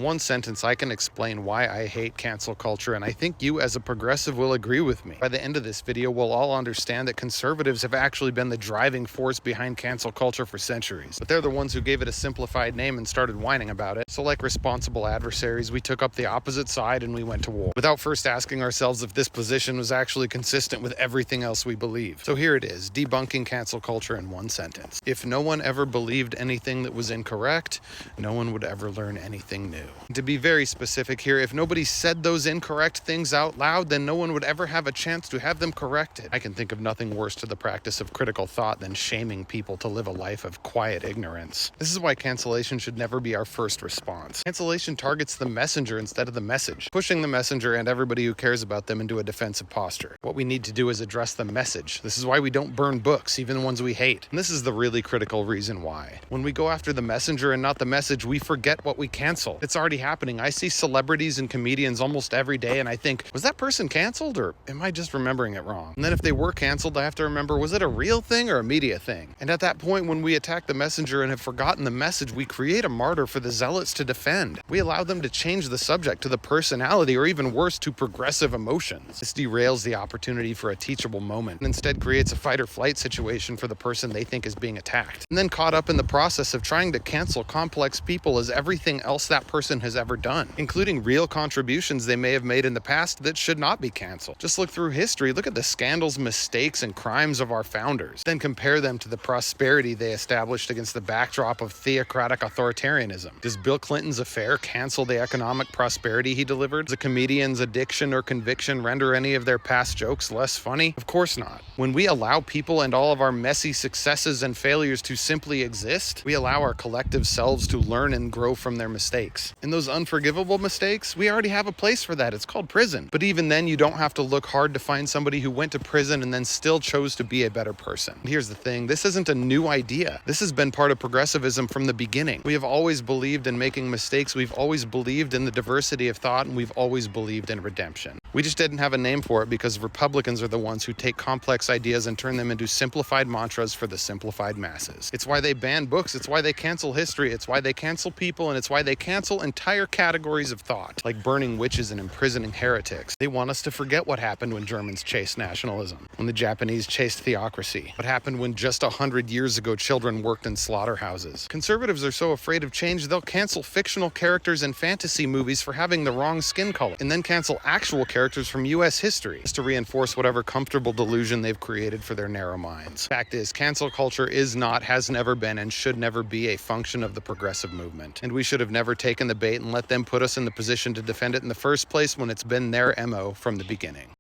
In one sentence, I can explain why I hate cancel culture, and I think you as a progressive will agree with me. By the end of this video, we'll all understand that conservatives have actually been the driving force behind cancel culture for centuries. But they're the ones who gave it a simplified name and started whining about it. So like responsible adversaries, we took up the opposite side and we went to war, without first asking ourselves if this position was actually consistent with everything else we believe. So here it is, debunking cancel culture in one sentence. If no one ever believed anything that was incorrect, no one would ever learn anything new. To be very specific here, if nobody said those incorrect things out loud, then no one would ever have a chance to have them corrected. I can think of nothing worse to the practice of critical thought than shaming people to live a life of quiet ignorance. This is why cancellation should never be our first response. Cancellation targets the messenger instead of the message, pushing the messenger and everybody who cares about them into a defensive posture. What we need to do is address the message. This is why we don't burn books, even the ones we hate. And this is the really critical reason why. When we go after the messenger and not the message, we forget what we cancel. It's already happening. I see celebrities and comedians almost every day and I think, was that person canceled or am I just remembering it wrong? And then if they were canceled, I have to remember, was it a real thing or a media thing? And at that point, when we attack the messenger and have forgotten the message, we create a martyr for the zealots to defend. We allow them to change the subject to the personality or even worse, to progressive emotions. This derails the opportunity for a teachable moment and instead creates a fight or flight situation for the person they think is being attacked. And then caught up in the process of trying to cancel complex people as everything else that person has ever done, including real contributions they may have made in the past that should not be canceled. Just look through history, look at the scandals, mistakes, and crimes of our founders. Then compare them to the prosperity they established against the backdrop of theocratic authoritarianism. Does Bill Clinton's affair cancel the economic prosperity he delivered? Does a comedian's addiction or conviction render any of their past jokes less funny? Of course not. When we allow people and all of our messy successes and failures to simply exist, we allow our collective selves to learn and grow from their mistakes. In those unforgivable mistakes, we already have a place for that. It's called prison. But even then, you don't have to look hard to find somebody who went to prison and then still chose to be a better person. Here's the thing, this isn't a new idea. This has been part of progressivism from the beginning. We have always believed in making mistakes, we've always believed in the diversity of thought, and we've always believed in redemption. We just didn't have a name for it because Republicans are the ones who take complex ideas and turn them into simplified mantras for the simplified masses. It's why they ban books, it's why they cancel history, it's why they cancel people, and it's why they cancel entire categories of thought, like burning witches and imprisoning heretics. They want us to forget what happened when Germans chased nationalism, when the Japanese chased theocracy, what happened when just 100 years ago children worked in slaughterhouses. Conservatives are so afraid of change, they'll cancel fictional characters in fantasy movies for having the wrong skin color, and then cancel actual characters from US history, just to reinforce whatever comfortable delusion they've created for their narrow minds. Fact is, cancel culture is not, has never been, and should never be a function of the progressive movement. And we should have never taken the bait and let them put us in the position to defend it in the first place when it's been their MO from the beginning.